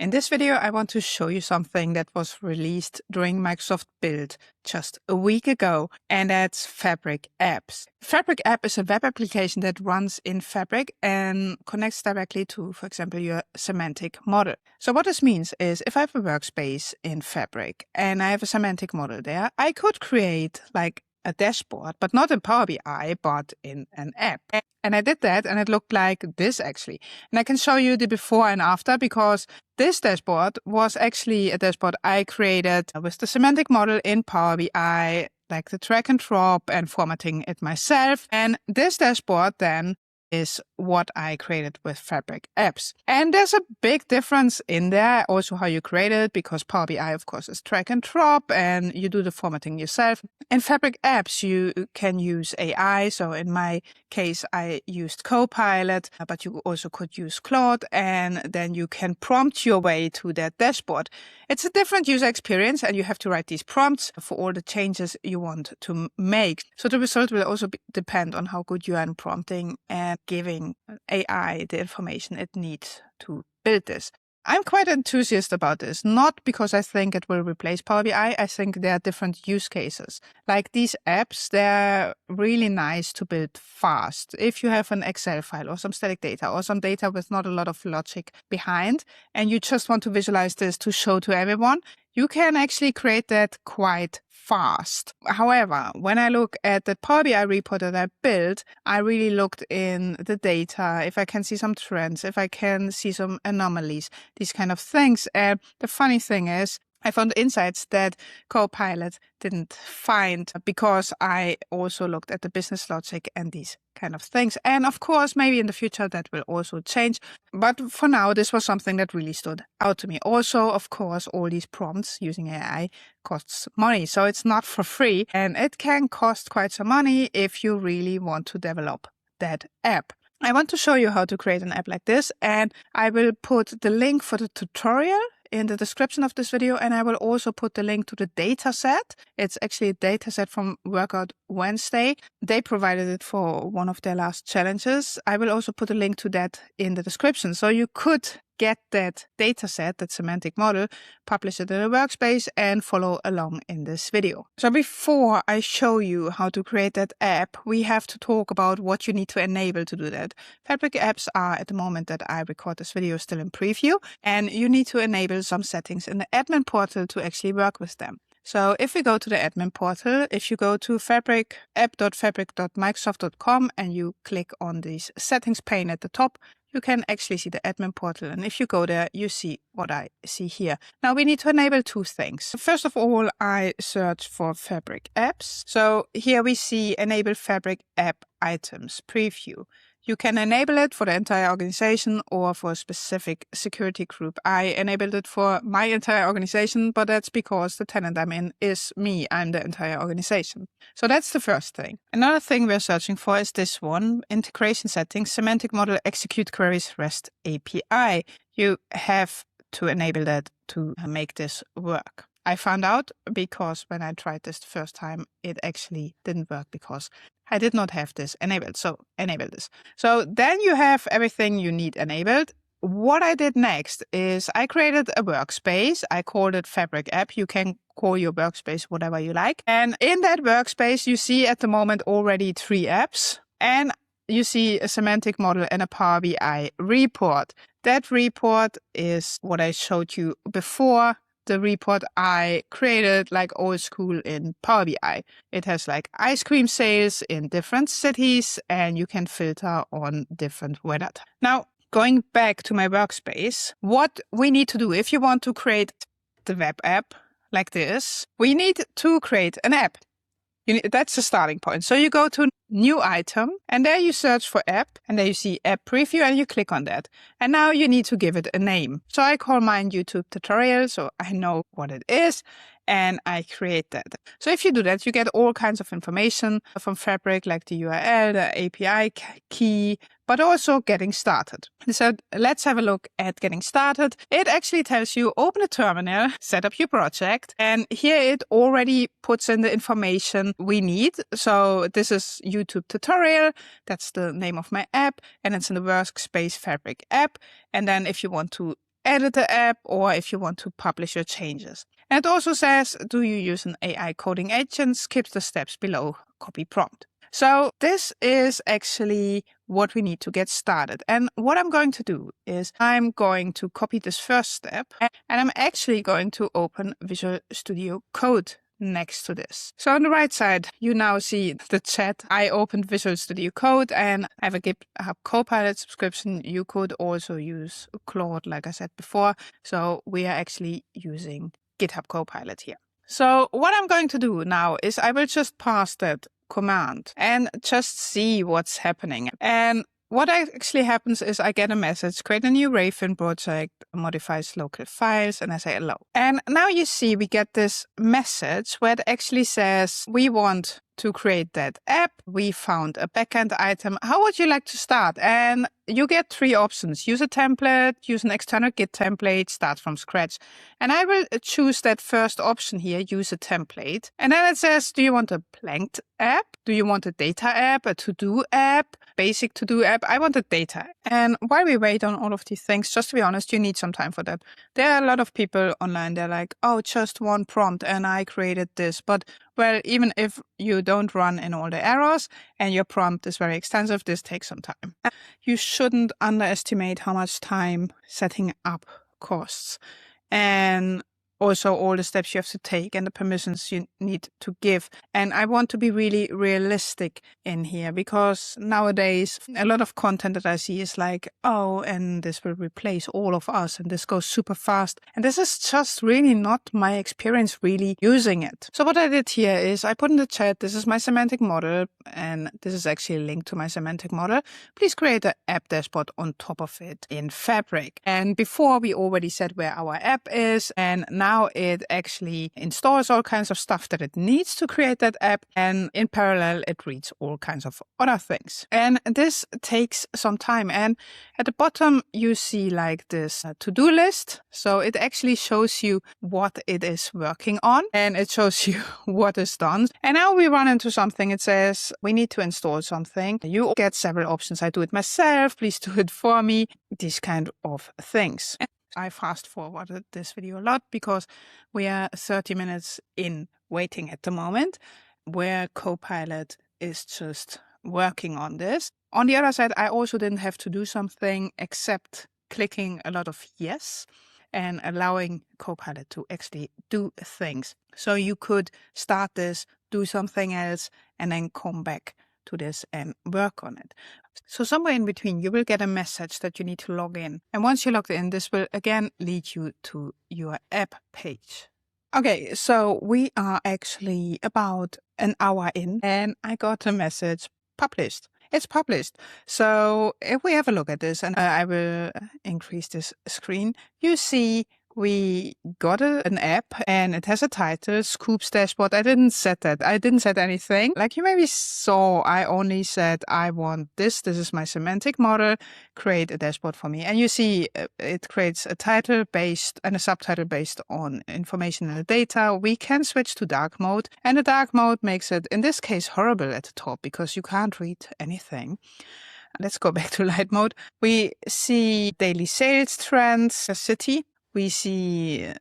In this video, I want to show you something that was released during Microsoft Build just a week ago, and that's Fabric Apps. Fabric App is a web application that runs in Fabric and connects directly to, for example, your semantic model. So what this means is if I have a workspace in Fabric and I have a semantic model there, I could create like a dashboard, but not in Power BI, but in an app. And I did that and it looked like this actually. And I can show you the before and after because this dashboard was actually a dashboard I created with the semantic model in Power BI, like the drag and drop and formatting it myself. And this dashboard then is what I created with Fabric Apps. And there's a big difference in there, also how you create it, because Power BI, of course, is drag and drop and you do the formatting yourself. In Fabric Apps, you can use AI. So in my case, I used Copilot, but you also could use Claude, and then you can prompt your way to that dashboard. It's a different user experience, and you have to write these prompts for all the changes you want to make. So the result will also depend on how good you are in prompting and giving AI the information it needs to build this. I'm quite enthusiastic about this, not because I think it will replace Power BI. I think there are different use cases. Like these apps, they're really nice to build fast. If you have an Excel file or some static data or some data with not a lot of logic behind, and you just want to visualize this to show to everyone, you can actually create that quite fast. However, when I look at the Power BI report that I built, I really looked in the data, if I can see some trends, if I can see some anomalies, these kind of things. And the funny thing is, I found insights that Copilot didn't find because I also looked at the business logic and these kind of things. And of course, maybe in the future that will also change. But for now, this was something that really stood out to me. Also, of course, all these prompts using AI costs money. So it's not for free and it can cost quite some money if you really want to develop that app. I want to show you how to create an app like this, and I will put the link for the tutorial in the description of this video, and I will also put the link to the dataset. It's actually a dataset from Workout Wednesday. They provided it for one of their last challenges. I will also put a link to that in the description. So you could get that dataset, that semantic model, publish it in a workspace and follow along in this video. So before I show you how to create that app, we have to talk about what you need to enable to do that. Fabric apps are, at the moment that I record this video, still in preview, and you need to enable some settings in the admin portal to actually work with them. So if we go to the admin portal, if you go to app.fabric.microsoft.com and you click on this settings pane at the top, you can actually see the admin portal. And if you go there, you see what I see here. Now we need to enable two things. First of all, I search for Fabric Apps. So here we see enable Fabric App items preview. You can enable it for the entire organization or for a specific security group. I enabled it for my entire organization, but that's because the tenant I'm in is me. I'm the entire organization. So that's the first thing. Another thing we're searching for is this one, integration settings, semantic model execute queries REST API. You have to enable that to make this work. I found out because when I tried this the first time, it actually didn't work because I did not have this enabled. So enable this. So then you have everything you need enabled. What I did next is I created a workspace. I called it Fabric App. You can call your workspace whatever you like. And in that workspace, you see at the moment already 3 apps. And you see a semantic model and a Power BI report. That report is what I showed you before. The report I created like old school in Power BI. It has like ice cream sales in different cities and you can filter on different weather. Now, going back to my workspace, what we need to do if you want to create the web app like this, we need to create an app. That's the starting point. So you go to new item and there you search for app and there you see app preview and you click on that. And now you need to give it a name. So I call mine YouTube tutorial so I know what it is and I create that. So if you do that, you get all kinds of information from Fabric like the URL, the API key, but also getting started. So let's have a look at getting started. It actually tells you open a terminal, set up your project, and here it already puts in the information we need. So this is YouTube tutorial, that's the name of my app, and it's in the workspace Fabric app. And then if you want to edit the app or if you want to publish your changes. And it also says, do you use an AI coding agent? Skip the steps below, copy prompt. So this is actually what we need to get started. And what I'm going to do is I'm going to copy this first step and I'm actually going to open Visual Studio Code next to this. So on the right side, you now see the chat. I opened Visual Studio Code and I have a GitHub Copilot subscription. You could also use Claude, like I said before. So we are actually using GitHub Copilot here. So what I'm going to do now is I will just pass that command and just see what's happening. And what actually happens is I get a message, create a new Rayfin project, modifies local files, and I say allow. And now you see we get this message where it actually says, we want to create that app. We found a backend item. How would you like to start? And you get 3 options. Use a template, use an external Git template, start from scratch. And I will choose that first option here, use a template. And then it says, do you want a blank app? Do you want a data app, a to-do app, basic to-do app? I want a data app. And while we wait on all of these things, just to be honest, you need some time for that. There are a lot of people online, they're like, oh, just one prompt and I created this. But well, even if you don't run in all the errors and your prompt is very extensive, this takes some time. You shouldn't underestimate how much time setting up costs. And also all the steps you have to take and the permissions you need to give. And I want to be really realistic in here because nowadays a lot of content that I see is like, oh, and this will replace all of us and this goes super fast. And this is just really not my experience really using it. So what I did here is I put in the chat, this is my semantic model and this is actually a link to my semantic model. Please create an app dashboard on top of it in Fabric. And before we already said where our app is and now it actually installs all kinds of stuff that it needs to create that app. And in parallel, it reads all kinds of other things. And this takes some time. And at the bottom, you see like this to-do list. So it actually shows you what it is working on and it shows you what is done. And now we run into something. It says, we need to install something. You get several options. I do it myself. Please do it for me. These kind of things. I fast forwarded this video a lot because we are 30 minutes in waiting at the moment where Copilot is just working on this. On the other side, I also didn't have to do something except clicking a lot of yes and allowing Copilot to actually do things. So you could start this, do something else, and then come back to this and work on it. So somewhere in between, you will get a message that you need to log in. And once you're logged in, this will again lead you to your app page. Okay, so we are actually about an hour in and I got a message published. It's published. So if we have a look at this and I will increase this screen, you see we got an app and it has a title, Scoops Dashboard. I didn't set that. I didn't set anything. Like you maybe saw, I only said, I want this. This is my semantic model. Create a dashboard for me. And you see it creates a title based and a subtitle based on information and data. We can switch to dark mode. And the dark mode makes it, in this case, horrible at the top because you can't read anything. Let's go back to light mode. We see daily sales trends, a city. We see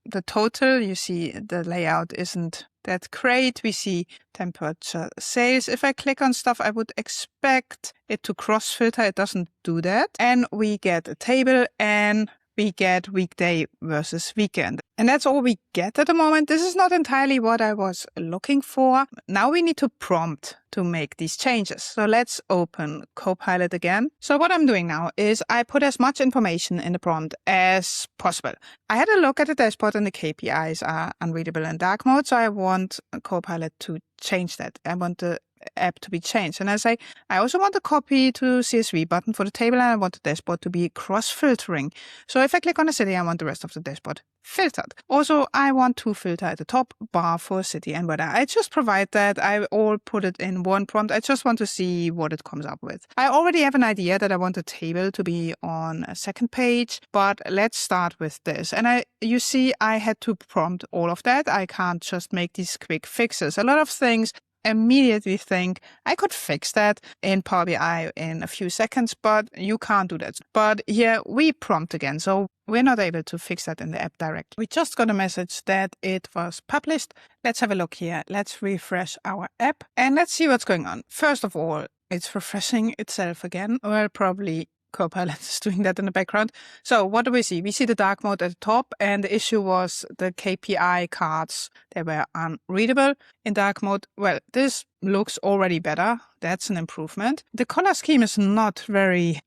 the total. You see the layout isn't that great. We see temperature sales. If I click on stuff, I would expect it to cross filter. It doesn't do that. And we get a table and we get weekday versus weekend. And that's all we get at the moment. This is not entirely what I was looking for. Now we need to prompt to make these changes. So let's open Copilot again. So what I'm doing now is I put as much information in the prompt as possible. I had a look at the dashboard and the KPIs are unreadable in dark mode. So I want Copilot to change that. I want the app to be changed. And I say, I also want a copy to CSV button for the table and I want the dashboard to be cross-filtering. So if I click on a city, I want the rest of the dashboard filtered. Also, I want to filter at the top bar for city and weather. I just provide that. I all put it in one prompt. I just want to see what it comes up with. I already have an idea that I want the table to be on a second page, but let's start with this. And you see, I had to prompt all of that. I can't just make these quick fixes. A lot of things immediately think I could fix that in Power BI in a few seconds, but you can't do that. But here we prompt again, so we're not able to fix that in the app directly. We just got a message that it was published. Let's have a look here. Let's refresh our app and let's see what's going on. First of all, it's refreshing itself again. Well, probably Copilot is doing that in the background. So what do we see? We see the dark mode at the top, and the issue was the KPI cards. They were unreadable in dark mode. Well, this looks already better. That's an improvement. The color scheme is not very,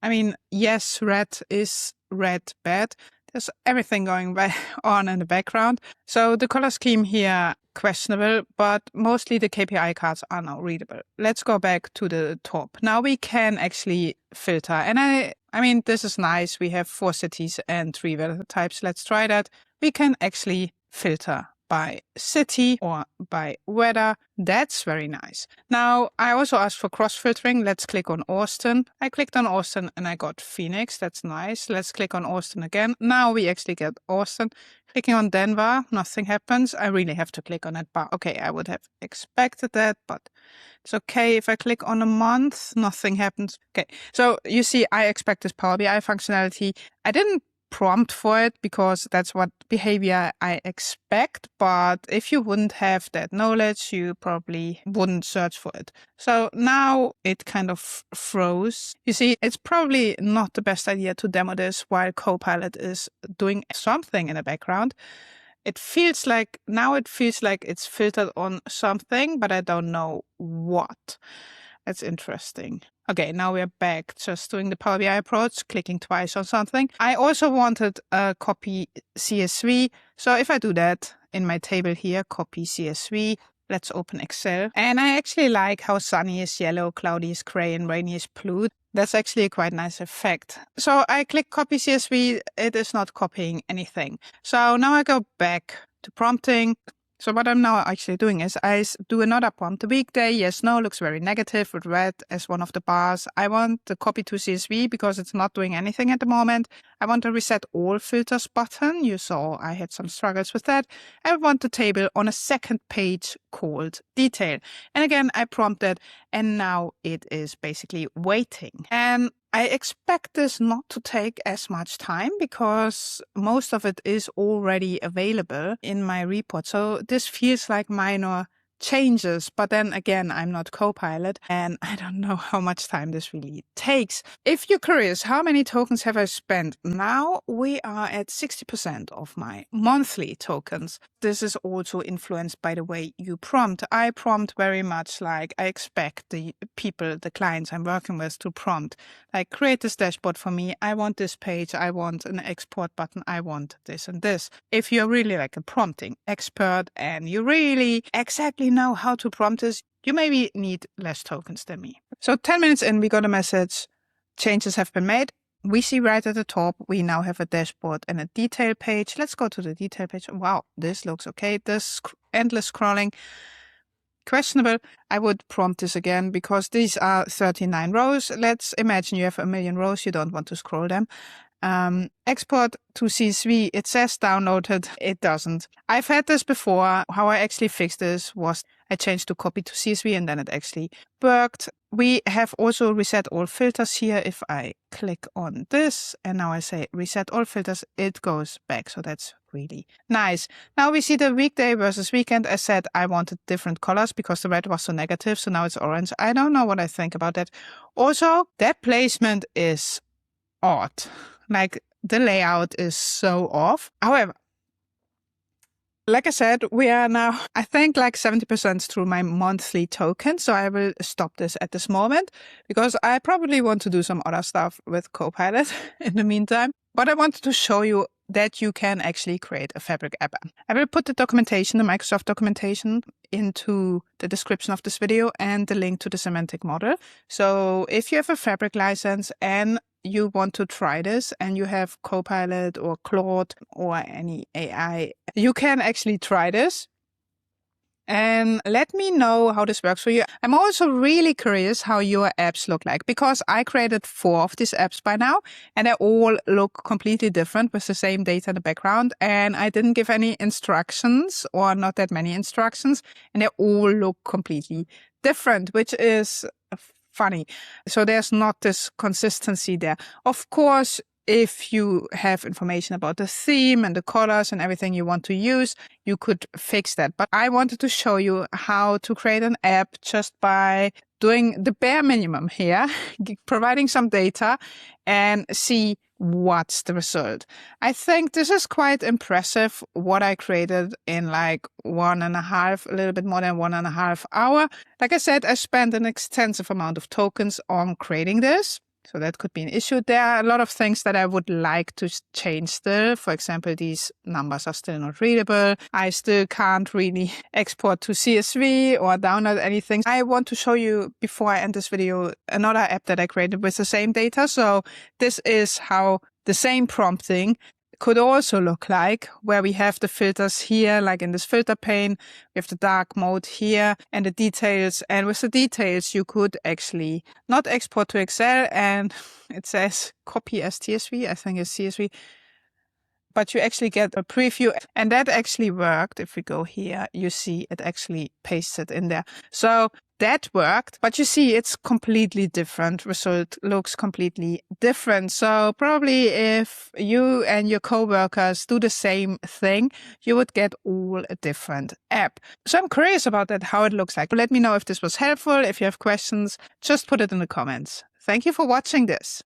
yes, red is red bad. There's everything going on in the background. So the color scheme here, questionable, but mostly the KPI cards are now readable. Let's go back to the top. Now we can actually filter. And I mean, this is nice. We have 4 cities and 3 weather types. Let's try that. We can actually filter by city or by weather. That's very nice. Now, I also asked for cross-filtering. Let's click on Austin. I clicked on Austin and I got Phoenix. That's nice. Let's click on Austin again. Now we actually get Austin. Clicking on Denver, nothing happens. I really have to click on that bar. Okay, I would have expected that, but it's okay. If I click on a month, nothing happens. Okay, so you see, I expect this Power BI functionality. I didn't prompt for it because that's what behavior I expect, but if you wouldn't have that knowledge, you probably wouldn't search for it. So now it kind of froze. You see, it's probably not the best idea to demo this while Copilot is doing something in the background. It feels like it's filtered on something, but I don't know what. That's interesting. Okay, now we're back just doing the Power BI approach, clicking twice on something. I also wanted a copy CSV. So if I do that in my table here, copy CSV, let's open Excel. And I actually like how sunny is yellow, cloudy is gray, and rainy is blue. That's actually a quite nice effect. So I click copy CSV. It is not copying anything. So now I go back to prompting. So what I'm now actually doing is I do another prompt. The weekday, yes, no, looks very negative with red as one of the bars. I want the copy to CSV because it's not doing anything at the moment. I want the reset all filters button. You saw I had some struggles with that. I want the table on a second page called detail. And again, I prompted and now it is basically waiting. And I expect this not to take as much time because most of it is already available in my report. So this feels like minor changes, but then again, I'm not Copilot and I don't know how much time this really takes. If you're curious, how many tokens have I spent? Now we are at 60% of my monthly tokens. This is also influenced by the way you prompt. I prompt very much like I expect the people, the clients I'm working with to prompt. Like, create this dashboard for me. I want this page. I want an export button. I want this and this. If you're really like a prompting expert and you really exactly know how to prompt this, you maybe need less tokens than me. So 10 minutes in, we got a message. Changes have been made. We see right at the top, we now have a dashboard and a detail page. Let's go to the detail page. Wow, this looks okay. This endless scrolling, questionable. I would prompt this again because these are 39 rows. Let's imagine you have 1 million rows. You don't want to scroll them. Export to CSV, it says downloaded, it doesn't. I've had this before. How I actually fixed this was I changed to copy to CSV and then it actually worked. We have also reset all filters here. If I click on this and now I say reset all filters, it goes back. So that's really nice. Now we see the weekday versus weekend. I said I wanted different colors because the red was so negative. So now it's orange. I don't know what I think about that. Also, that placement is odd. Like, the layout is so off. However, like I said, we are now, I think, like 70% through my monthly token. So I will stop this at this moment because I probably want to do some other stuff with Copilot in the meantime. But I wanted to show you that you can actually create a Fabric app. I will put the documentation, the Microsoft documentation, into the description of this video and the link to the Semantic model. So if you have a Fabric license and you want to try this and you have Copilot or Claude or any AI, you can actually try this. And let me know how this works for you. I'm also really curious how your apps look like, because I created 4 of these apps by now, and they all look completely different with the same data in the background. And I didn't give any instructions, or not that many instructions, and they all look completely different, which is funny. So there's not this consistency there. Of course, if you have information about the theme and the colors and everything you want to use, you could fix that. But I wanted to show you how to create an app just by doing the bare minimum here, providing some data, and see what's the result. I think this is quite impressive what I created in like a little bit more than 1.5 hours. Like I said, I spent an extensive amount of tokens on creating this. So that could be an issue. There are a lot of things that I would like to change still. For example, these numbers are still not readable. I still can't really export to CSV or download anything. I want to show you, before I end this video, another app that I created with the same data. So this is how the same prompting could also look like, where we have the filters here, like in this filter pane, we have the dark mode here and the details. And with the details, you could actually not export to Excel, and it says copy as TSV, I think it's CSV, but you actually get a preview, and that actually worked. If we go here, you see it actually pastes it in there. So that worked, but you see it's completely different. Result looks completely different. So probably if you and your coworkers do the same thing, you would get all a different app. So I'm curious about that, how it looks like. Let me know if this was helpful. If you have questions, just put it in the comments. Thank you for watching this.